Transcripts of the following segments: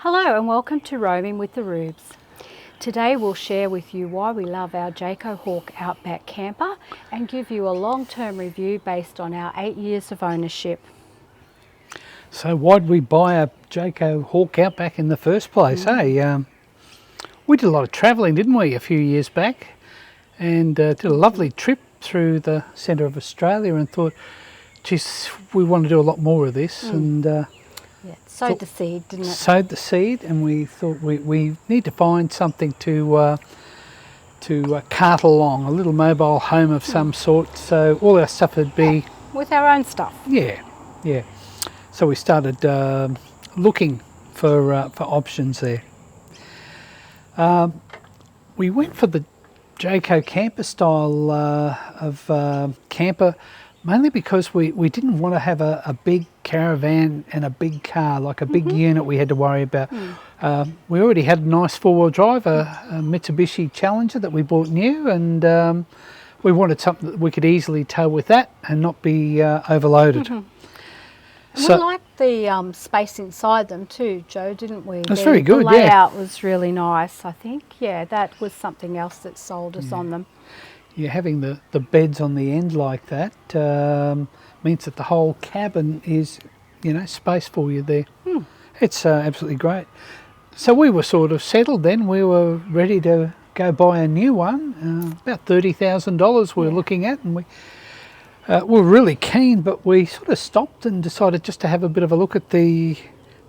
Hello and welcome to Roamin with the Rubes. Today we'll share with you why we love our Jayco Hawk Outback Camper and give you a long-term review based on our 8 years of ownership. So why did we buy a Jayco Hawk Outback in the first place? We did a lot of travelling, didn't we, a few years back, and did a lovely trip through the centre of Australia and thought, geez, we want to do a lot more of this. And Sowed the seed, didn't it? Sowed the seed, and we thought we need to find something to cart along, a little mobile home of some sort, so all our stuff would be... with our own stuff. Yeah. So we started looking for options there. We went for the Jayco camper style of camper, mainly because we didn't want to have a big caravan and a big car, like a big unit we had to worry about. We already had a nice four-wheel drive, a Mitsubishi Challenger that we bought new, and we wanted something that we could easily tow with that and not be overloaded. So, we liked the space inside them too, Joe, didn't we? That's very good, the layout was really nice, I think. Yeah, that was something else that sold us on them. Yeah, having the beds on the end like that means that the whole cabin is, space for you there. It's absolutely great. So we were sort of settled then. We were ready to go buy a new one, about $30,000 we were looking at, and we were really keen, but we sort of stopped and decided just to have a bit of a look at the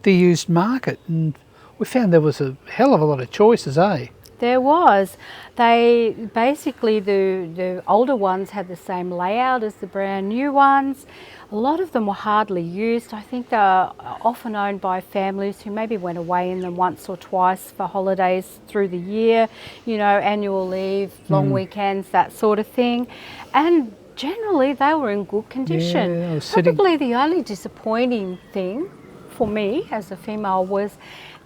used market, and we found there was a hell of a lot of choices, eh? There was. They basically, the older ones had the same layout as the brand new ones. A lot of them were hardly used. I think they're often owned by families who maybe went away in them once or twice for holidays through the year, annual leave, long weekends, that sort of thing. And generally they were in good condition. Yeah, probably the only disappointing thing for me as a female was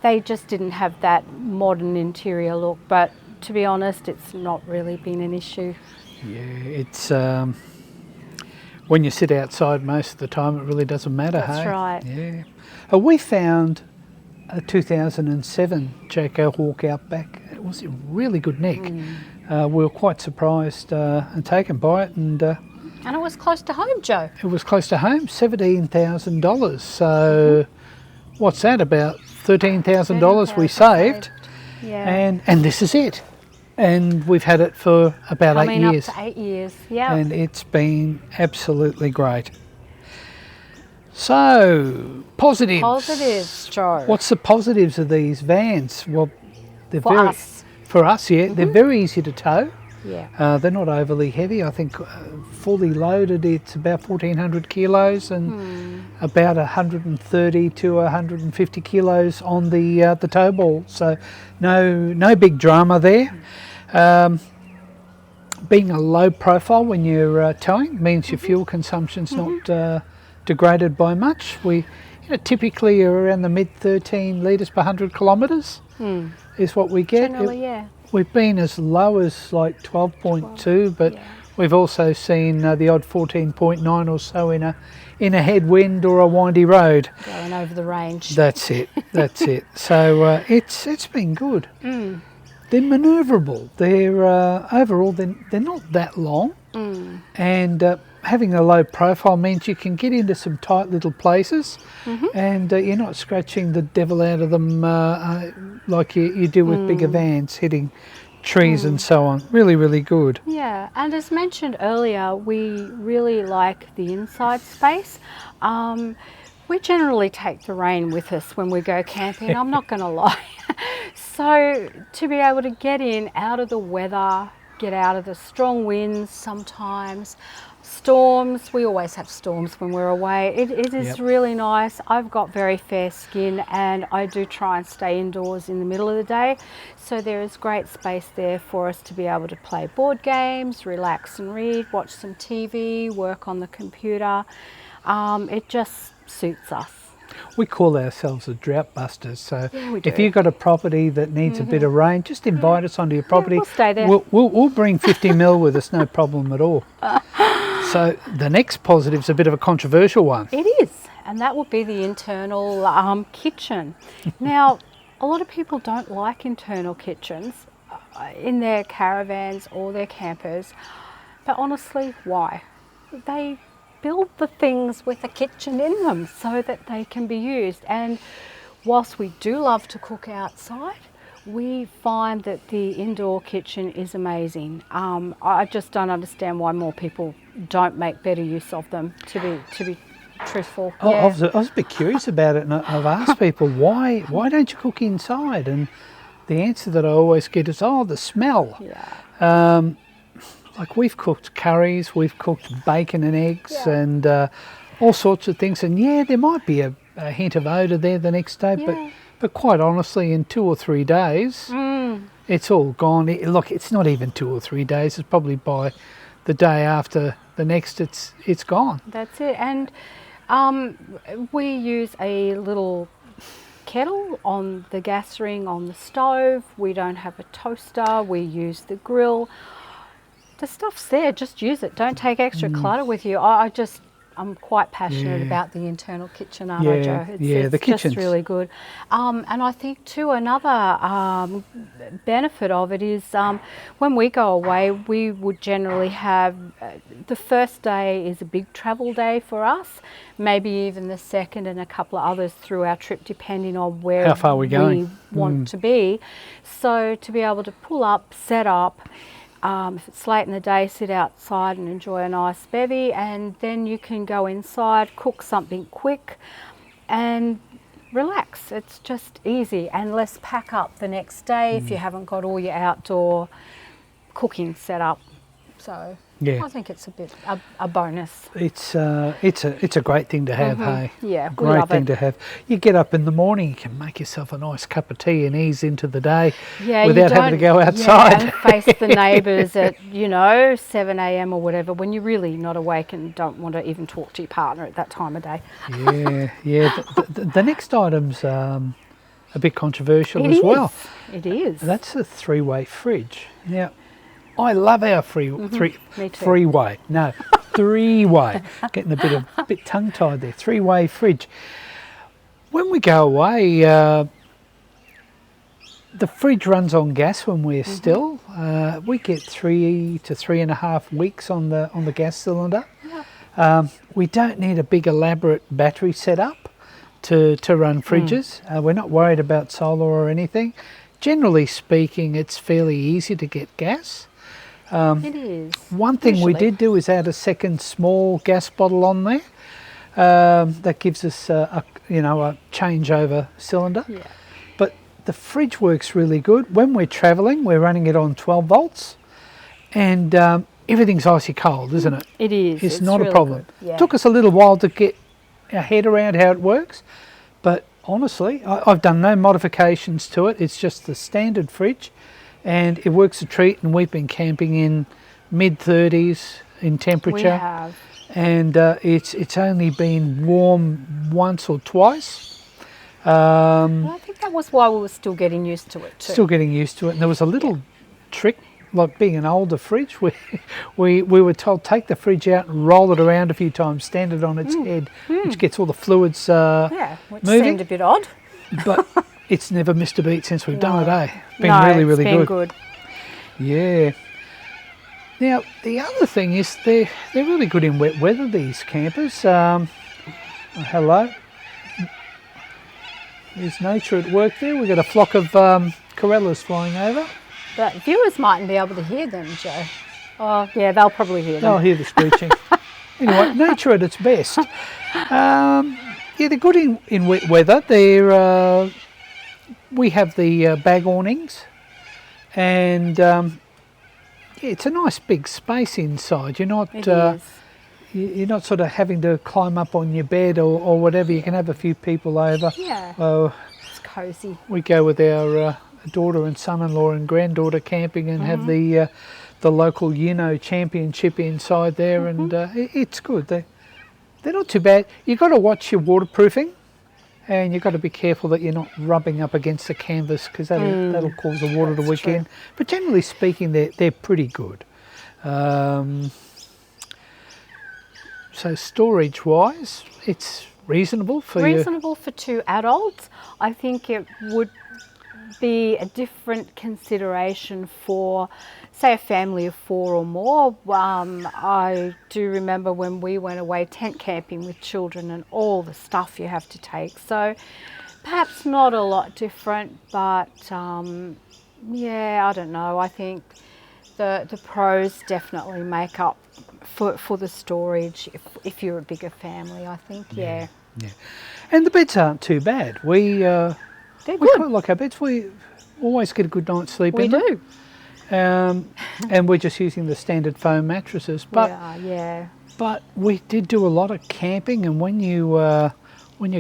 they just didn't have that modern interior look, but to be honest, it's not really been an issue. Yeah, it's when you sit outside most of the time, it really doesn't matter. That's right. Yeah. We found a 2007 Jayco Hawk Outback. It was in really good nick. We were quite surprised and taken by it, and it was close to home, Joe. It was close to home, $17,000. So what's that, about $13,000 we saved? Yeah. And this is it. And we've had it for about 8 years. Coming up to 8 years, yeah. And it's been absolutely great. So, positives. Positives, Joe. What's the positives of these vans? Well, they're For us, they're very easy to tow. Yeah. They're not overly heavy. I think fully loaded it's about 1,400 kilos and about 130 to 150 kilos on the tow ball. So no big drama there. Being a low profile when you're towing means your fuel consumption's not degraded by much. We typically are around the mid 13 litres per 100 kilometres is what we get. Generally, yeah. We've been as low as like 12.2, but we've also seen the odd 14.9 or so in a headwind or a windy road. Going over the range. That's it. So it's been good. They're manoeuvrable. They're overall they're not that long, and having a low profile means you can get into some tight little places, and you're not scratching the devil out of them like you do with bigger vans, hitting trees and so on. Really, really good. Yeah, and as mentioned earlier, we really like the inside space. We generally take the rain with us when we go camping, I'm not going to lie. So to be able to get in, out of the weather, get out of the strong winds sometimes, storms, we always have storms when we're away. It is really nice. I've got very fair skin and I do try and stay indoors in the middle of the day. So there is great space there for us to be able to play board games, relax and read, watch some TV, work on the computer. It just suits us. We call ourselves the drought busters, so if you've got a property that needs a bit of rain, just invite us onto your property. We'll stay there. We'll bring 50 mil with us, no problem at all. So the next positive is a bit of a controversial one. It is, and that would be the internal kitchen. Now, a lot of people don't like internal kitchens in their caravans or their campers, but honestly, why? They build the things with a kitchen in them so that they can be used. And whilst we do love to cook outside, we find that the indoor kitchen is amazing. I just don't understand why more people don't make better use of them, to be truthful. Oh, Yeah. I was a bit curious about it, and I've asked people, why don't you cook inside? And the answer that I always get is, the smell. Yeah. Like, we've cooked curries, we've cooked bacon and eggs, Yeah. and all sorts of things. And there might be a hint of odour there the next day, Yeah. but quite honestly, in 2 or 3 days, it's all gone. Look, it's not even 2 or 3 days. It's probably by the day after the next, it's gone. That's it. And we use a little kettle on the gas ring on the stove. We don't have a toaster. We use the grill. The stuff's there. Just use it. Don't take extra clutter with you. I'm quite passionate about the internal kitchen, aren't I, Joe? It's the kitchen's just really good. And I think too, another benefit of it is when we go away, we would generally have the first day is a big travel day for us, maybe even the second and a couple of others through our trip, depending on where How far we're going. we want to be. So to be able to pull up, set up, if it's late in the day, sit outside and enjoy a nice bevy, and then you can go inside, cook something quick and relax. It's just easy, and less pack up the next day if you haven't got all your outdoor cooking set up. So I think it's a bonus. It's a great thing to have, hey? Yeah, we great love thing it. to have. You get up in the morning, you can make yourself a nice cup of tea and ease into the day Yeah, without having to go outside. and face the neighbours at 7 a.m. or whatever, when you're really not awake and don't want to even talk to your partner at that time of day. The next item's a bit controversial as well. It is. That's a 3-way fridge. Now, I love our Me too. three-way. No, 3-way. Getting a bit tongue-tied there. 3-way fridge. When we go away, the fridge runs on gas when we're still. We get 3 to 3.5 weeks on the gas cylinder. Yeah. We don't need a big elaborate battery setup to run fridges. We're not worried about solar or anything. Generally speaking, it's fairly easy to get gas. It is. One thing we did do is add a second small gas bottle on there. That gives us a changeover cylinder. Yeah. But the fridge works really good. When we're travelling, we're running it on 12 volts, and everything's icy cold, isn't it? It is. It's not really a problem. good. Yeah. It took us a little while to get our head around how it works, but honestly, I've done no modifications to it. It's just the standard fridge, and it works a treat. And we've been camping in mid-30s in temperature. We have. And it's only been warm once or twice. Well, I think that was why we were still getting used to it too. Still getting used to it. And there was a little trick, like being an older fridge, we were told, take the fridge out and roll it around a few times, stand it on its head, which gets all the fluids which moving. seemed a bit odd. But it's never missed a beat since we've done it, eh? Been No, really, really it's been good. Yeah. Now, the other thing is they're really good in wet weather, these campers. Hello. There's nature at work there. We've got a flock of corellas flying over. But viewers mightn't be able to hear them, Joe. Oh, yeah, they'll probably hear them. They'll hear the screeching. Anyway, nature at its best. They're good in wet weather. We have the bag awnings, and it's a nice big space inside. You're not It is. you're not sort of having to climb up on your bed or whatever. You can have a few people over. Yeah. It's cosy. We go with our daughter and son-in-law and granddaughter camping and have the local championship inside there, and it's good. They're not too bad. You've got to watch your waterproofing, and you've got to be careful that you're not rubbing up against the canvas, because that'll cause the water to wick in. But generally speaking, they're pretty good. So storage-wise, it's reasonable for Reasonable for 2 adults. I think it would be a different consideration for, say, a family of 4 or more. I do remember when we went away tent camping with children and all the stuff you have to take. So perhaps not a lot different, but yeah, I don't know. I think the pros definitely make up for the storage if you're a bigger family, I think. Yeah. And the beds aren't too bad. We They're quite good. like our beds. We always get a good night's sleep We in them. do. And we're just using the standard foam mattresses. But Yeah. but we did do a lot of camping, and when you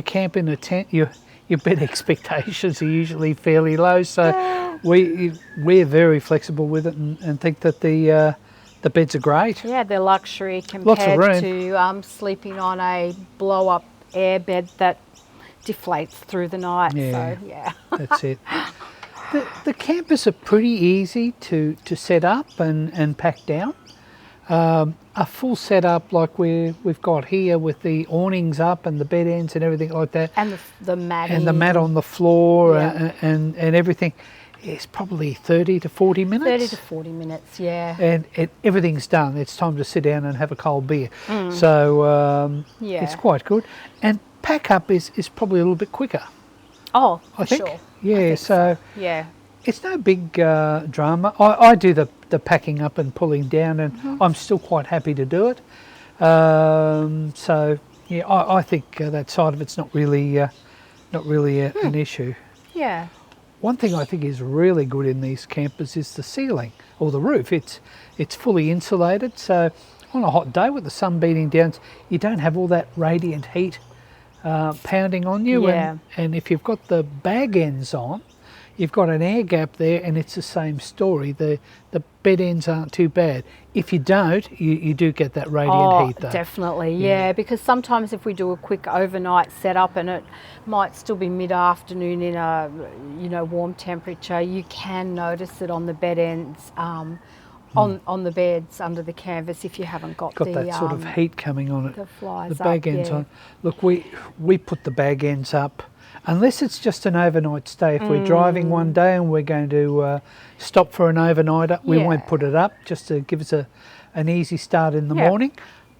camp in a tent, your bed expectations are usually fairly low. So we're very flexible with it, and think that the beds are great. Yeah, they're luxury Lots of compared room. to sleeping on a blow-up air bed that deflates through the night. Yeah. So, yeah. That's it. The campers are pretty easy to set up and pack down. A full setup like we've got here with the awnings up and the bed ends and everything like that, And the matting. and the mat on the floor, Yeah. and everything, is probably 30 to 40 minutes. 30 to 40 minutes, yeah. And everything's done. It's time to sit down and have a cold beer. So Yeah. it's quite good. And pack up is probably a little bit quicker, Oh, for I think. sure. Yeah, I think so Yeah. it's no big drama. I do the packing up and pulling down, and I'm still quite happy to do it. So yeah, I think that side of it's not really an issue. Yeah. One thing I think is really good in these campers is the ceiling or the roof. It's fully insulated, so on a hot day with the sun beating down, you don't have all that radiant heat pounding on you. Yeah. And if you've got the bag ends on, you've got an air gap there, and it's the same story. The bed ends aren't too bad. If you don't, you do get that radiant heat though. Definitely, yeah. Because sometimes if we do a quick overnight setup and it might still be mid-afternoon in a warm temperature, you can notice it on the bed ends, on the beds under the canvas if you haven't got That sort of heat coming on it. the flies The bag up, ends yeah. on. Look, we put the bag ends up unless it's just an overnight stay. If we're driving one day and we're going to stop for an overnighter, we won't Yeah. put it up just to give us an easy start in the Yeah. morning.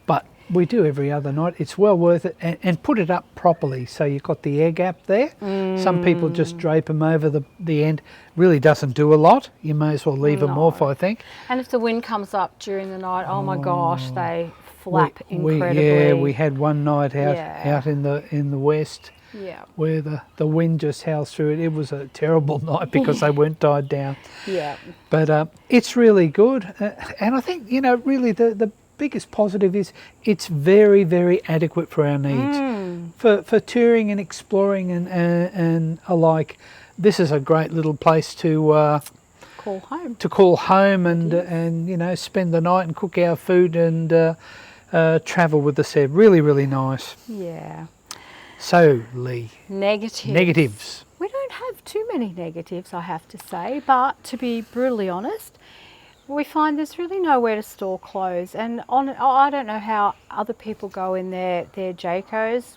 But we do every other night. It's well worth it, and put it up properly so you've got the air gap there. Some people just drape them over the end. Really doesn't do a lot. You may as well leave them off, I think. And if the wind comes up during the night, oh my gosh, they flap incredibly. Yeah, we had one night out Yeah. out in the west. Yeah. Where the wind just howls through it. It was a terrible night because they weren't tied down. Yeah. But it's really good. And I think, really the biggest positive is it's very, very adequate for our needs. For touring and exploring and alike, this is a great little place to Call home. and spend the night and cook our food and travel with the Seb. Really, really nice. Yeah. So, Lee, negatives. We don't have too many negatives, I have to say, but to be brutally honest, we find there's really nowhere to store clothes. And I don't know how other people go in their Jaycos.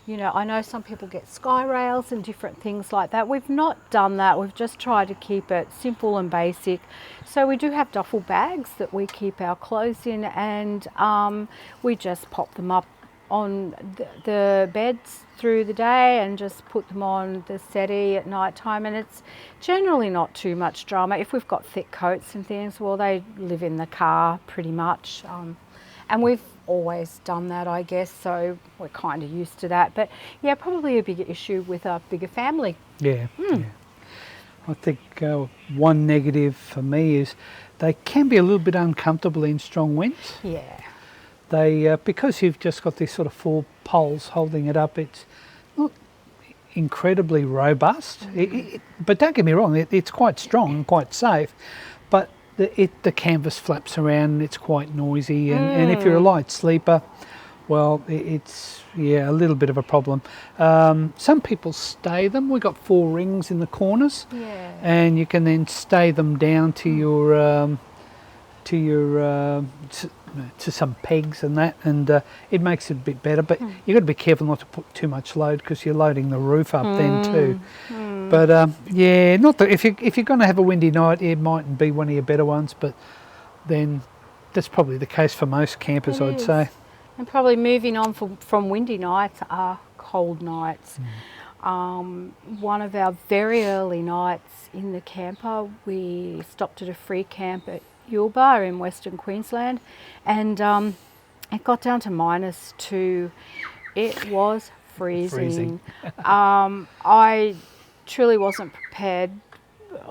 I know some people get sky rails and different things like that. We've not done that. We've just tried to keep it simple and basic. So we do have duffel bags that we keep our clothes in, and we just pop them up on the beds through the day and just put them on the settee at night time, and it's generally not too much drama. If we've got thick coats and things, well, they live in the car pretty much, and we've always done that, I guess, so we're kind of used to that. But yeah, probably a bigger issue with a bigger family. Yeah. I think one negative for me is they can be a little bit uncomfortable in strong winds. Yeah. They because you've just got these sort of 4 poles holding it up, it's not incredibly robust. But don't get me wrong, it's quite strong and quite safe. But the canvas flaps around and it's quite noisy. And if you're a light sleeper, well, it's a little bit of a problem. Some people stay them. We've got 4 rings in the corners, and you can then stay them down to your to some pegs and that, and it makes it a bit better. But you've got to be careful not to put too much load because you're loading the roof up then too. But yeah, not that if you're going to have a windy night, it mightn't be one of your better ones, but then that's probably the case for most campers, It I'd is. say. And probably moving on from windy nights are cold nights. One of our very early nights in the camper, we stopped at a free camp at Yulba in Western Queensland, and it got down to -2. It was freezing. I truly wasn't prepared.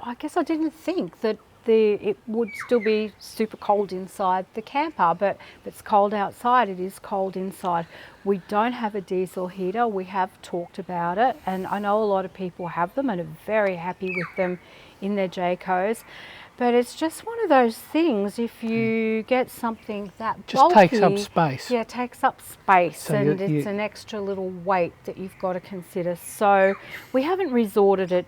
I guess I didn't think that it would still be super cold inside the camper, but if it's cold outside, it is cold inside. We don't have a diesel heater. We have talked about it, and I know a lot of people have them and are very happy with them in their Jaycos. But it's just one of those things, if you get something that Just bulky, takes up space. Yeah, it takes up space, So and it's an extra little weight that you've got to consider. So we haven't resorted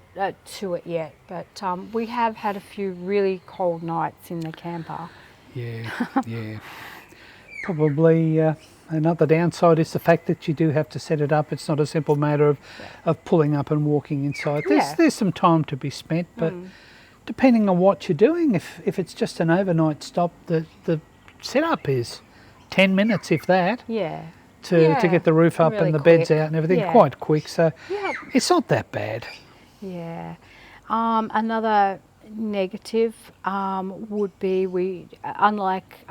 to it yet, but we have had a few really cold nights in the camper. Yeah, yeah. Probably another downside is the fact that you do have to set it up. It's not a simple matter of pulling up and walking inside. There's some time to be spent, but depending on what you're doing, if it's just an overnight stop, the setup is 10 minutes, if that, to get the roof up really and the beds quick. out and everything, quite quick. So it's not that bad. Yeah. Another negative would be unlike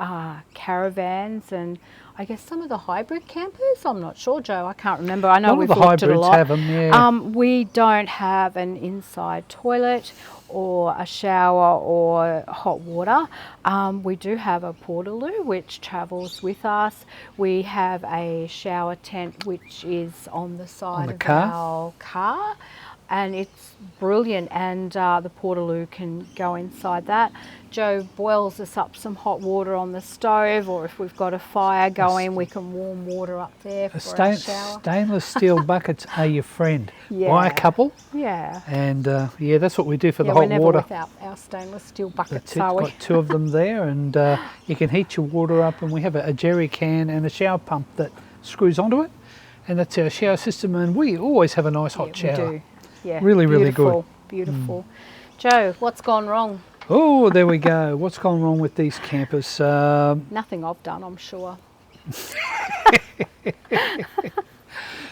caravans and I guess some of the hybrid campers, I'm not sure, Joe, I can't remember. I know we've looked at a lot. Have them, yeah. We don't have an inside toilet or a shower or hot water. We do have a portaloo which travels with us. We have a shower tent which is on the side of our car. And it's brilliant, and the portaloo can go inside that. Joe boils us up some hot water on the stove, or if we've got a fire going, we can warm water up there for our shower. Stainless steel buckets are your friend. Yeah. Buy a couple. Yeah. And that's what we do for the hot we're never water. without our stainless steel buckets, That's it. Got 2 of them there, and you can heat your water up, and we have a jerry can and a shower pump that screws onto it, and that's our shower system, and we always have a nice hot shower. We do. Yeah, really good. Beautiful. Joe, what's gone wrong? Oh, there we go. What's gone wrong with these campers? Nothing I've done, I'm sure.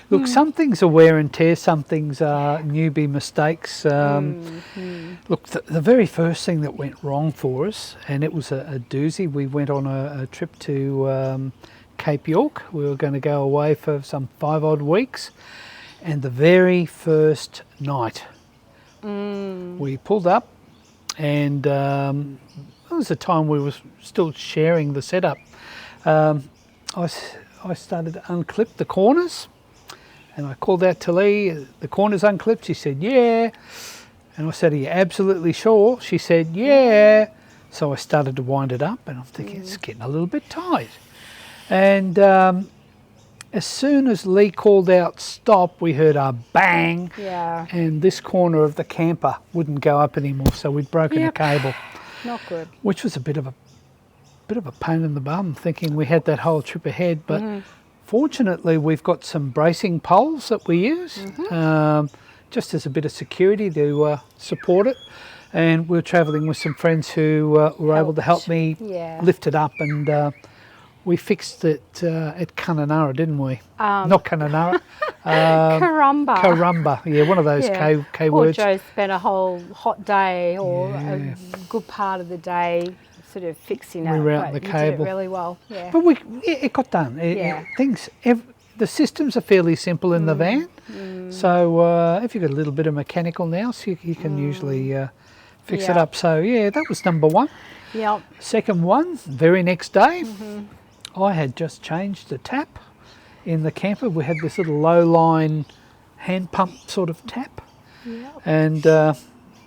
Look, some things are wear and tear, some things are newbie mistakes. Look, the very first thing that went wrong for us, and it was a doozy, we went on a trip to Cape York. We were going to go away for some 5 odd weeks. And the very first night, we pulled up, and it was a time we were still sharing the setup. I started to unclip the corners, and I called out to Lee, the corners unclipped? She said, yeah. And I said, are you absolutely sure? She said, yeah. So I started to wind it up, and I'm thinking, it's getting a little bit tight. And as soon as Lee called out stop, we heard a bang, and this corner of the camper wouldn't go up anymore, so we'd broken a cable. Not good. Which was a bit of a pain in the bum, thinking we had that whole trip ahead. But fortunately, we've got some bracing poles that we use, just as a bit of security to support it. And we were travelling with some friends who were able to help me lift it up, and we fixed it at Kununurra, didn't we? Not Kununurra. Karumba. Karumba, yeah, one of those K words. Poor Joe spent a whole hot day or a good part of the day sort of fixing it. Rerouting the cable. Did it really well, But it got done. The systems are fairly simple in the van. So if you've got a little bit of mechanical now, so you can usually fix it up. So that was number 1. Yep. Second one, very next day, I had just changed the tap in the camper. We had this little low line hand pump sort of tap. Yep. And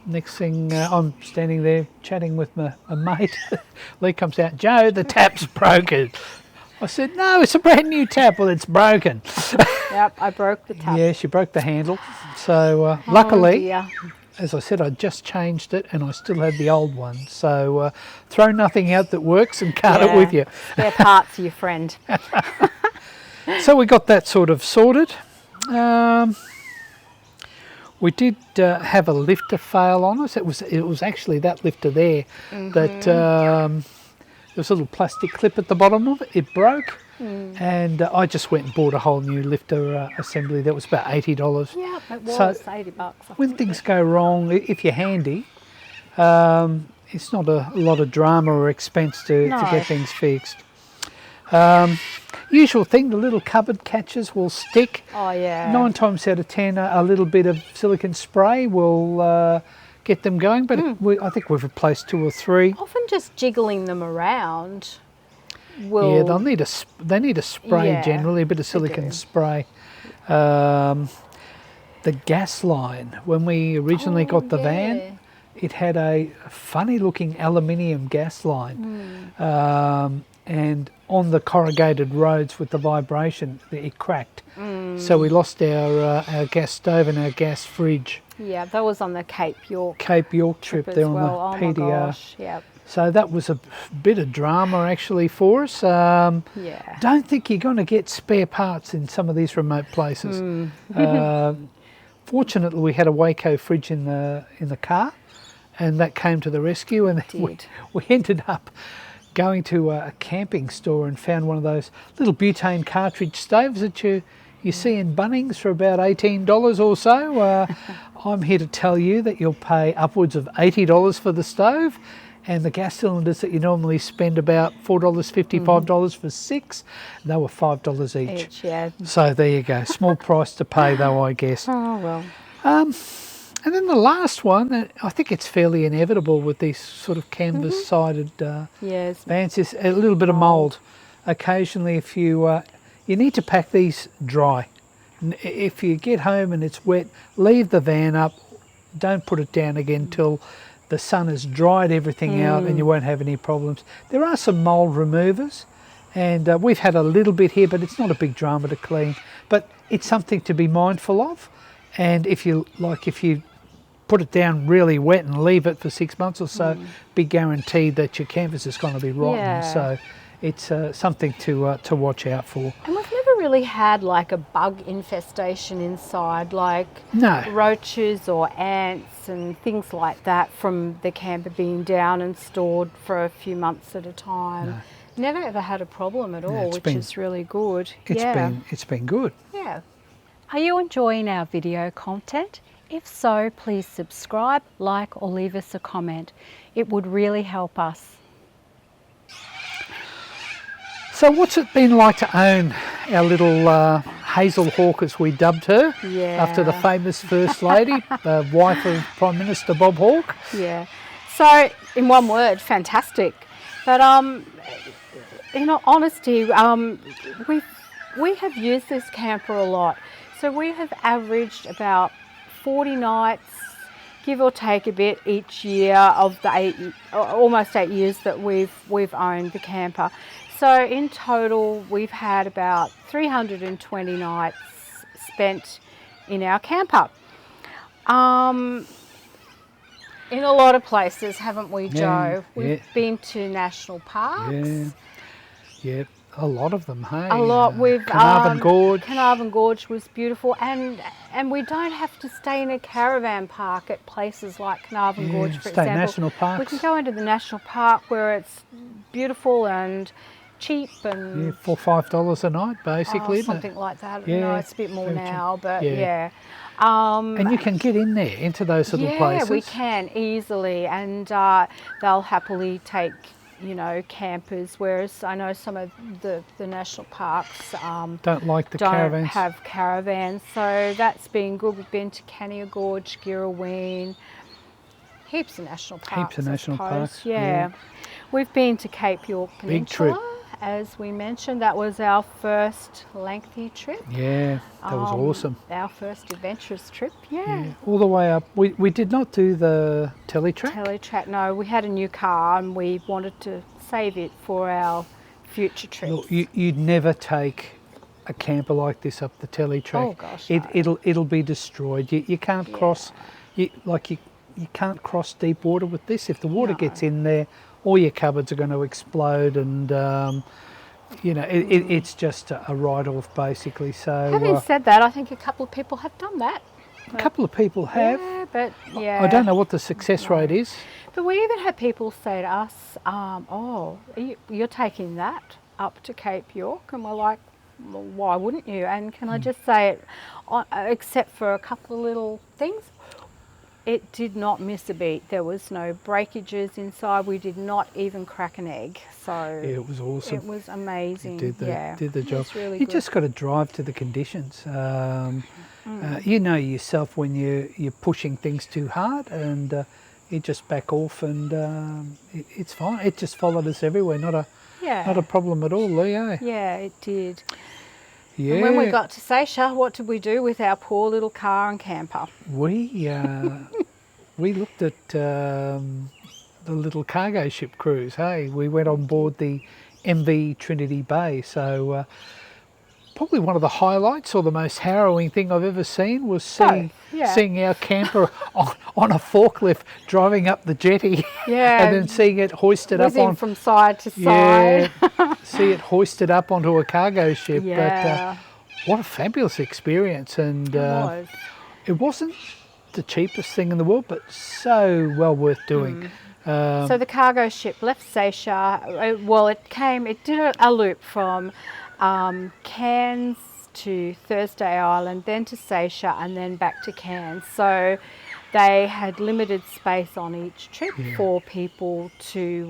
next thing, I'm standing there chatting with my mate. Lee comes out, Joe, the tap's broken. I said, no, it's a brand new tap. Well, it's broken. Yep, I broke the tap. Yeah, she broke the handle. So luckily, as I said, I just changed it and I still had the old one. So throw nothing out that works and cart it with you. Spare parts are your friend. So we got that sort of sorted. We did have a lifter fail on us. It was actually that lifter there that there was a little plastic clip at the bottom of it. It broke, and I just went and bought a whole new lifter assembly. That was about $80. Yeah, it was So $80. I when think. things go wrong, if you're handy, it's not a lot of drama or expense to No. get things fixed. Usual thing, the little cupboard catches will stick. Oh yeah. 9 times out of 10, a little bit of silicone spray will get them going, but I think we've replaced 2 or 3. Often just jiggling them around will. Yeah, they need a spray Yeah, generally, a bit of they silicone do. spray. The gas line, when we originally got the van, it had a funny looking aluminium gas line. And on the corrugated roads with the vibration, it cracked. So we lost our gas stove and our gas fridge. Yeah, that was on the Cape York Trip as there well. on Oh the my PDR. gosh, yeah. So that was a bit of drama actually for us. Yeah. Don't think you're going to get spare parts in some of these remote places. Fortunately, we had a Jayco fridge in the car, and that came to the rescue. And we ended up going to a camping store and found one of those little butane cartridge stoves that you see in Bunnings for about $18 or so. I'm here to tell you that you'll pay upwards of $80 for the stove, and the gas cylinders that you normally spend about $4.50, $5 for 6, they were $5 each. Yeah. So there you go. Small price to pay though, I guess. Oh well. And then the last one, I think it's fairly inevitable with these sort of canvas-sided Yes. vans, is a little bit of mould. Occasionally, if you need to pack these dry. If you get home and it's wet, leave the van up. Don't put it down again till the sun has dried everything out, and you won't have any problems. There are some mould removers, and we've had a little bit here, but it's not a big drama to clean. But it's something to be mindful of. And if you put it down really wet and leave it for 6 months or so, be guaranteed that your canvas is going to be rotten. Yeah. So it's something to watch out for. And we've never really had like a bug infestation inside, like No. roaches or ants and things like that from the camper being down and stored for a few months at a time. No. Never ever had a problem at all, it's which been- is really good. It's been good. Yeah. Are you enjoying our video content? If so, please subscribe, like, or leave us a comment. It would really help us. So what's it been like to own our little Hazel Hawk, as we dubbed her, Yeah. after the famous First Lady, the wife of Prime Minister Bob Hawke? Yeah. So, in one word, fantastic. But in all honesty, we have used this camper a lot. So we have averaged about 40 nights, give or take a bit, each year of the almost 8 years that we've owned the camper. So in total, we've had about 320 nights spent in our camper. In a lot of places, haven't we, Joe? We've been to national parks. Yeah, a lot of them, hey? A lot. We've Canavan Gorge. Canavan Gorge was beautiful, and we don't have to stay in a caravan park at places like Canavan Gorge, for stay example. national parks. We can go into the national park where it's beautiful and cheap and Yeah, $4 or $5 a night, basically, isn't something it? like that. Yeah, No, it's a bit more very cheap. now, but Yeah. yeah. And you can get in there, into those little places. Yeah, we can easily, and they'll happily take, campers, whereas I know some of the national parks Don't like the don't caravans. have caravans, so that's been good. We've been to Canavan Gorge, Kooroorinya, heaps of national parks. Heaps of I national suppose. parks, Yeah. yeah. We've been to Cape York Big trip. Peninsula, as we mentioned. That was our first lengthy trip. Yeah, that was awesome. Our first adventurous trip, Yeah, all the way up. We did not do the Teletrack. Teletrack, no, we had a new car and we wanted to save it for our future trips. Look, you'd never take a camper like this up the Teletrack. Oh gosh, no. It'll be destroyed. You can't cross. You can't cross deep water with this. If the water No. gets in there, all your cupboards are going to explode, and it's just a write-off basically. So Having said that, I think a couple of people have done that. A couple of people have. Yeah, but yeah. I don't know what the success rate is. But we even had people say to us, you're taking that up to Cape York? And we're like, well, why wouldn't you? And can I just say it, except for a couple of little things, it did not miss a beat. There was no breakages inside. We did not even crack an egg. So it was awesome. It was amazing. It did the job. Really you good. just got to drive to the conditions. You know yourself when you're pushing things too hard, and you just back off, and it's fine. It just followed us everywhere. Not a problem at all, Lee. Yeah, it did. Yeah. And when we got to Seisha, what did we do with our poor little car and camper? We looked at the little cargo ship cruise. Hey, we went on board the MV Trinity Bay. So probably one of the highlights or the most harrowing thing I've ever seen was seeing our camper on a forklift driving up the jetty, and then seeing it hoisted up on from side to side. See it hoisted up onto a cargo ship. Yeah. But what a fabulous experience, and it wasn't the cheapest thing in the world, but so well worth doing. So the cargo ship left Seisha. It did a loop from Cairns to Thursday Island, then to Seisha, and then back to Cairns. So they had limited space on each trip for people to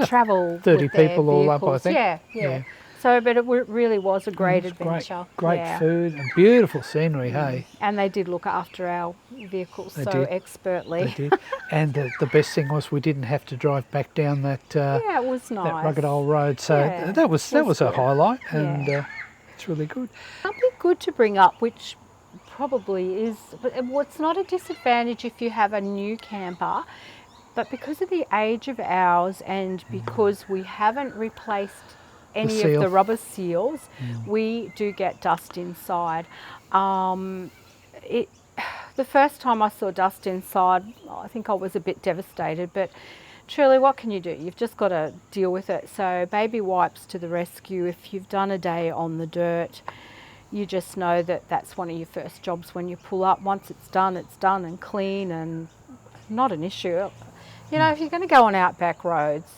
travel. 30 with their people all up, I think. Yeah. So, but it really was a great adventure. Great food and beautiful scenery, hey. And they did look after our vehicles expertly. They did. And the best thing was we didn't have to drive back down that it was nice. that rugged old road. So that was a highlight, and it's really good. Something good to bring up, which probably is, but it's not a disadvantage if you have a new camper, but because of the age of ours and because we haven't replaced any of the rubber seals, we do get dust inside. The first time I saw dust inside, I think I was a bit devastated, but truly, what can you do? You've just got to deal with it. So baby wipes to the rescue. If you've done a day on the dirt, you just know that that's one of your first jobs when you pull up. Once it's done and clean and not an issue. You know, if you're going to go on outback roads,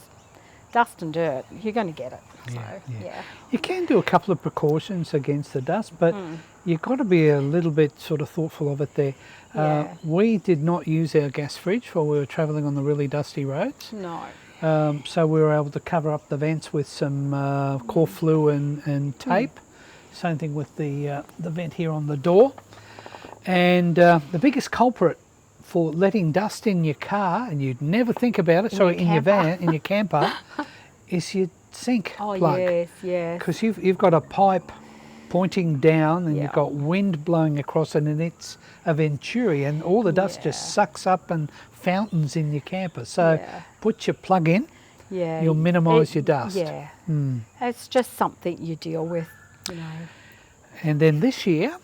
dust and dirt, you're going to get it. You can do a couple of precautions against the dust, but you've got to be a little bit sort of thoughtful of it there. We did not use our gas fridge while we were travelling on the really dusty roads. No. So we were able to cover up the vents with some core flue and tape. Same thing with the vent here on the door. And the biggest culprit for letting dust in your car, and you'd never think about it, in your van, in your camper, is your sink plug. Yes. Because you've got a pipe pointing down, and you've got wind blowing across it, and it's a venturi, and all the dust just sucks up and fountains in your camper. So put your plug in, you'll minimise your dust. It's just something you deal with, you know. And then this year,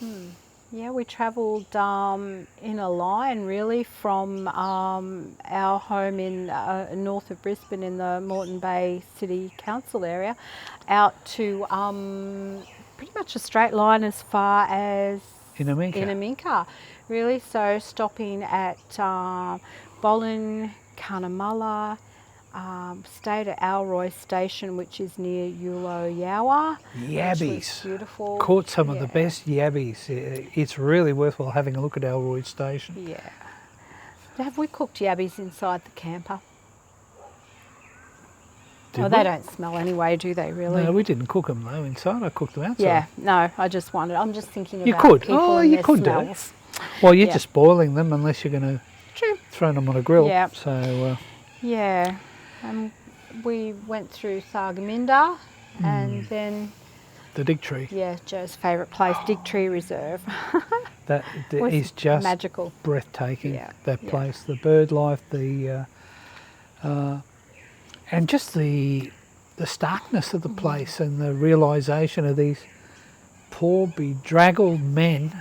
we travelled in a line really from our home in north of Brisbane in the Moreton Bay City Council area out to pretty much a straight line as far as Innamincka, really. So stopping at Bolin, Cunnamulla, stayed at Alroy Station, which is near Yawa. Yabbies. Beautiful. Caught some of the best yabbies. It's really worthwhile having a look at Alroy Station. Yeah. Have we cooked yabbies inside the camper? They don't smell anyway, do they, really? No, we didn't cook them though inside. I cooked them outside. Yeah, no, I just wondered. I'm just thinking about you could. people and their smells. Do it. Well, you're just boiling them unless you're going to throw them on a grill. Yeah. So. We went through Thargomindah and then the Dig Tree. Yeah, Joe's favourite place, Dig Tree Reserve. that is just magical, breathtaking. That place, the bird life, and just the starkness of the place, and the realisation of these poor bedraggled men.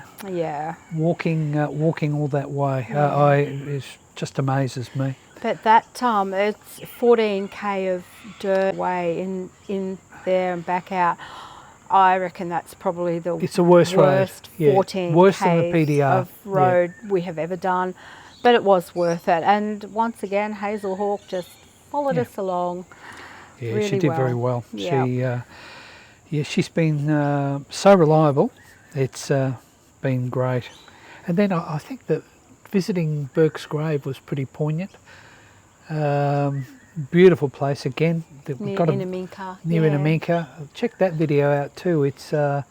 Walking all that way. It just amazes me. But that it's 14k of dirt way in there and back out. I reckon that's probably the It's the worst road. Yeah, 14 worse than the Ks PDR. of road we have ever done, but it was worth it. And once again, Hazel Hawk just followed Yeah. us along. Yeah, really she did well. very well. Yeah. She's been so reliable. It's been great. And then I think that visiting Burke's Grave was pretty poignant. Beautiful place again. Near Innamincka. Near yeah. Innamincka. Check that video out too. It's a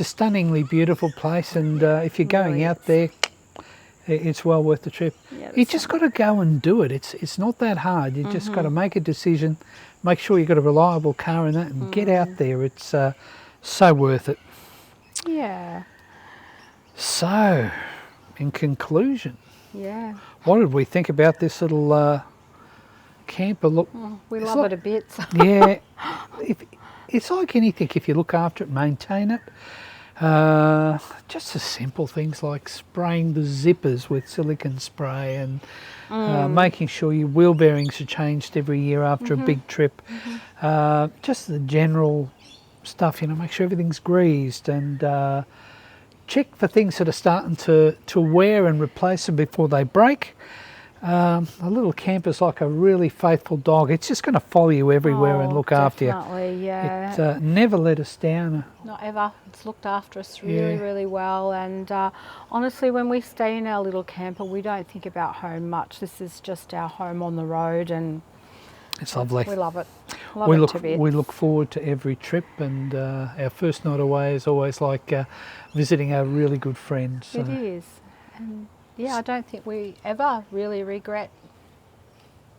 stunningly beautiful place, and if you're going Really out is. there, it's well worth the trip. Yeah, You just got to go and do it. It's not that hard. You just got to make a decision, make sure you've got a reliable car in that, and get out there. It's so worth it. Yeah. So, in conclusion, Yeah. what did we think about this little camper? Look, We it's love like- it a bit. So. yeah, it's like anything. If you look after it, maintain it. Just the simple things like spraying the zippers with silicone spray and making sure your wheel bearings are changed every year after a big trip. Just the general stuff, make sure everything's greased, and check for things that are starting to wear and replace them before they break. A little camper's like a really faithful dog. It's just going to follow you everywhere and look after you. Definitely, yeah. It never let us down. Not ever. It's looked after us really, Yeah. really well. And honestly, when we stay in our little camper, we don't think about home much. This is just our home on the road, and It's lovely. we love it. Love we it look to bits. we look forward to every trip, and our first night away is always like visiting a really good friend. So It is. And yeah, I don't think we ever really regret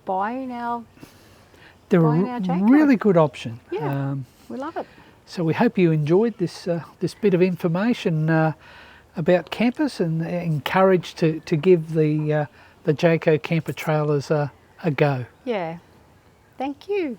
buying our. they're buying a our Jayco. really good option. Yeah. We love it. So we hope you enjoyed this this bit of information about campers, and encouraged to give the Jayco camper trailers a go. Yeah. Thank you.